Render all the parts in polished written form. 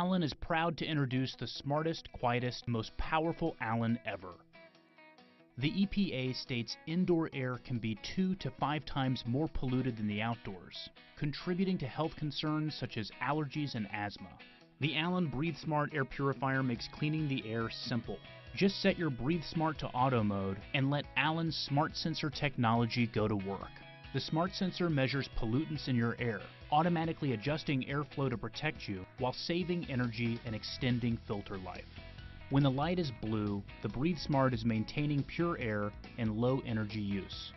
Allen is proud to introduce the smartest, quietest, most powerful Allen ever. The EPA states indoor air can be 2 to 5 times more polluted than the outdoors, contributing to health concerns such as allergies and asthma. The Allen BreatheSmart air purifier makes cleaning the air simple. Just set your BreatheSmart to auto mode and let Allen's smart sensor technology go to work. The smart sensor measures pollutants in your air, automatically adjusting airflow to protect you while saving energy and extending filter life. When the light is blue, the BreatheSmart is maintaining pure air and low energy use.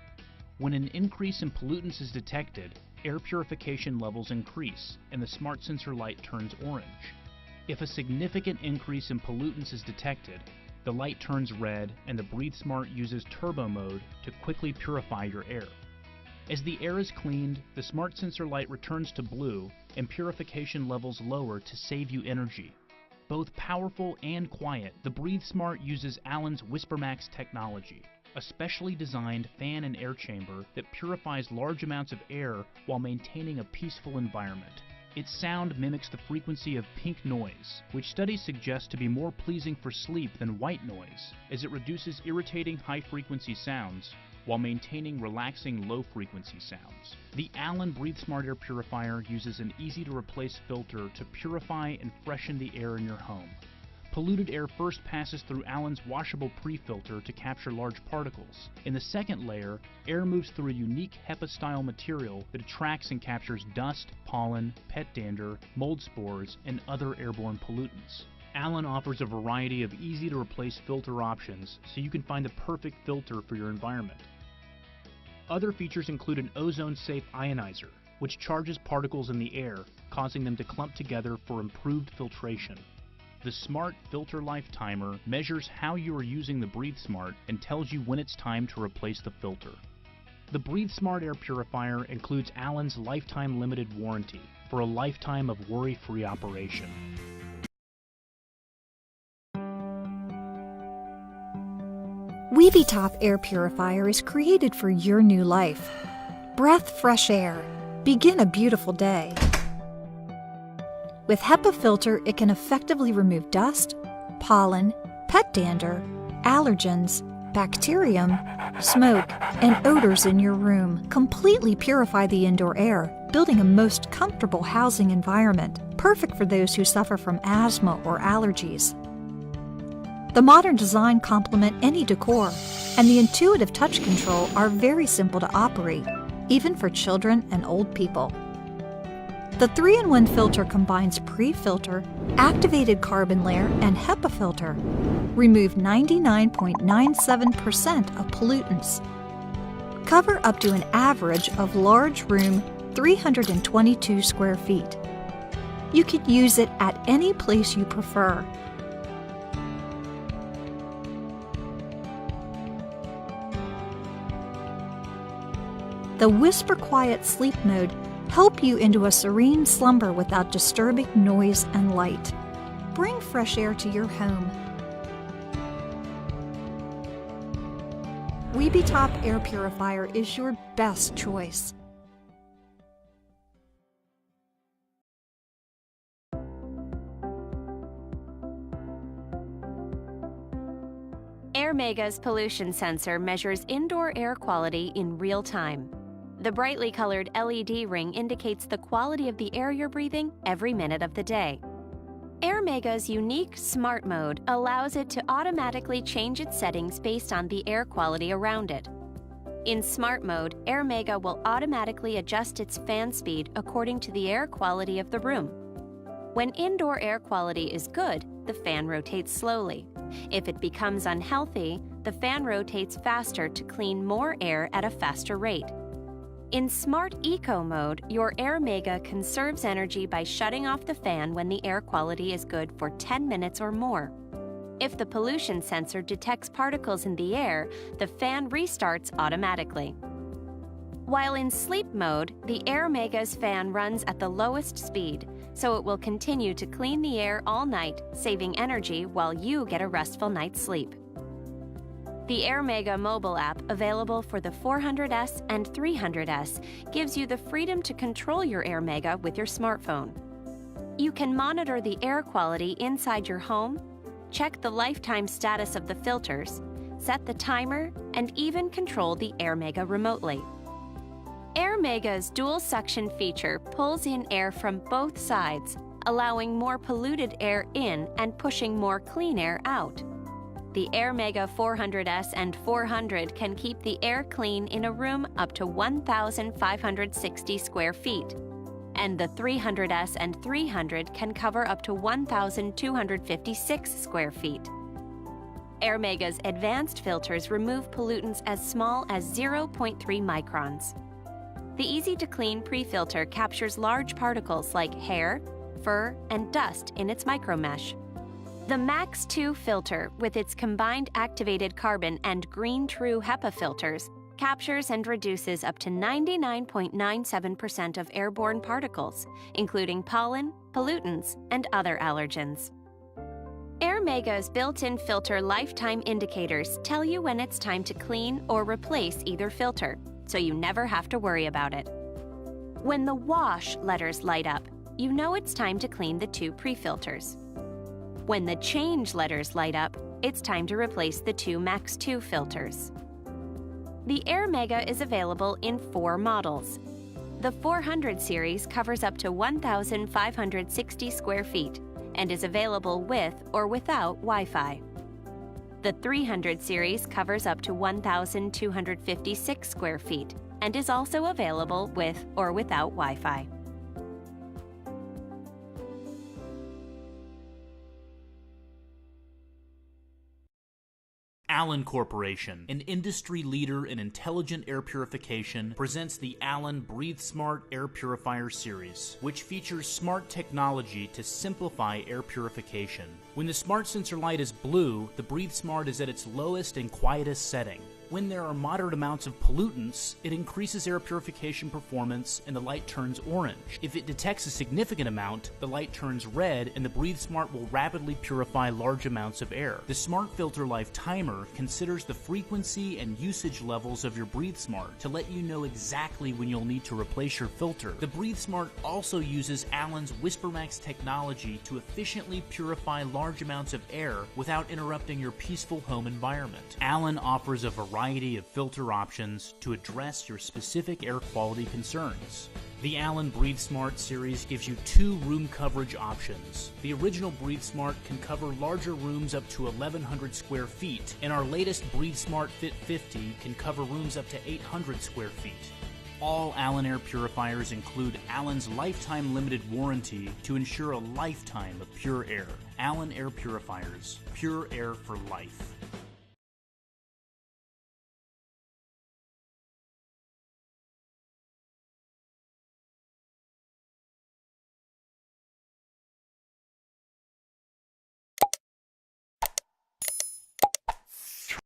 When an increase in pollutants is detected, air purification levels increase and the smart sensor light turns orange. If a significant increase in pollutants is detected, the light turns red and the BreatheSmart uses turbo mode to quickly purify your air. As the air is cleaned, the smart sensor light returns to blue and purification levels lower to save you energy. Both powerful and quiet, the BreatheSmart uses Allen's WhisperMax technology, a specially designed fan and air chamber that purifies large amounts of air while maintaining a peaceful environment. Its sound mimics the frequency of pink noise, which studies suggest to be more pleasing for sleep than white noise, as it reduces irritating high-frequency sounds while maintaining relaxing low-frequency sounds. The Allen BreatheSmart air purifier uses an easy-to-replace filter to purify and freshen the air in your home. Polluted air first passes through Allen's washable pre-filter to capture large particles. In the second layer, air moves through a unique Hepa-style material that attracts and captures dust, pollen, pet dander, mold spores, and other airborne pollutants. Allen offers a variety of easy-to-replace filter options so you can find the perfect filter for your environment. Other features include an ozone-safe ionizer, which charges particles in the air, causing them to clump together for improved filtration. The Smart Filter Life Timer measures how you are using the BreatheSmart and tells you when it's time to replace the filter. The BreatheSmart air purifier includes Allen's lifetime limited warranty for a lifetime of worry-free operation. Weavy Top Air Purifier is created for your new life. Breath fresh air. Begin a beautiful day. With Hepa filter, it can effectively remove dust, pollen, pet dander, allergens, bacterium, smoke, and odors in your room. Completely purify the indoor air, building a most comfortable housing environment, perfect for those who suffer from asthma or allergies. The modern design complement any decor, and the intuitive touch control are very simple to operate, even for children and old people. The 3-in-1 filter combines pre-filter, activated carbon layer, and Hepa filter. Remove 99.97% of pollutants. Cover up to an average of large room 322 square feet. You could use it at any place you prefer. The Whisper Quiet Sleep mode help you into a serene slumber without disturbing noise and light. Bring fresh air to your home. Weeby Top Air Purifier is your best choice. Airmega's pollution sensor measures indoor air quality in real time. The brightly colored LED ring indicates the quality of the air you're breathing every minute of the day. Airmega's unique Smart Mode allows it to automatically change its settings based on the air quality around it. In Smart Mode, Airmega will automatically adjust its fan speed according to the air quality of the room. When indoor air quality is good, the fan rotates slowly. If it becomes unhealthy, the fan rotates faster to clean more air at a faster rate. In Smart Eco Mode, your Airmega conserves energy by shutting off the fan when the air quality is good for 10 minutes or more. If the pollution sensor detects particles in the air, the fan restarts automatically. While in Sleep Mode, the Airmega's fan runs at the lowest speed, so it will continue to clean the air all night, saving energy while you get a restful night's sleep. The Airmega mobile app, available for the 400S and 300S, gives you the freedom to control your Airmega with your smartphone. You can monitor the air quality inside your home, check the lifetime status of the filters, set the timer, and even control the Airmega remotely. Airmega's dual suction feature pulls in air from both sides, allowing more polluted air in and pushing more clean air out. The Airmega 400S and 400 can keep the air clean in a room up to 1,560 square feet, and the 300S and 300 can cover up to 1,256 square feet. Airmega's advanced filters remove pollutants as small as 0.3 microns. The easy-to-clean pre-filter captures large particles like hair, fur, and dust in its micromesh. The Max 2 filter, with its combined activated carbon and green true Hepa filters, captures and reduces up to 99.97% of airborne particles, including pollen, pollutants, and other allergens. Airmega's built-in filter lifetime indicators tell you when it's time to clean or replace either filter, so you never have to worry about it. When the wash letters light up, you know it's time to clean the 2 pre-filters. When the change letters light up, it's time to replace the 2 Max 2 filters. The Airmega is available in 4 models. The 400 series covers up to 1,560 square feet and is available with or without Wi-Fi. The 300 series covers up to 1,256 square feet and is also available with or without Wi-Fi. Allen Corporation, an industry leader in intelligent air purification, presents the Allen BreatheSmart Air Purifier series, which features smart technology to simplify air purification. When the smart sensor light is blue, the BreatheSmart is at its lowest and quietest setting. When there are moderate amounts of pollutants, it increases air purification performance and the light turns orange. If it detects a significant amount, the light turns red and the BreatheSmart will rapidly purify large amounts of air. The Smart Filter Life Timer considers the frequency and usage levels of your BreatheSmart to let you know exactly when you'll need to replace your filter. The BreatheSmart also uses Allen's WhisperMax technology to efficiently purify large amounts of air without interrupting your peaceful home environment. Allen offers a variety of filter options to address your specific air quality concerns. The Allen BreatheSmart series gives you 2 room coverage options. The original BreatheSmart can cover larger rooms up to 1,100 square feet, and our latest BreatheSmart Fit 50 can cover rooms up to 800 square feet. All Allen air purifiers include Allen's lifetime limited warranty to ensure a lifetime of pure air. Allen air purifiers, pure air for life.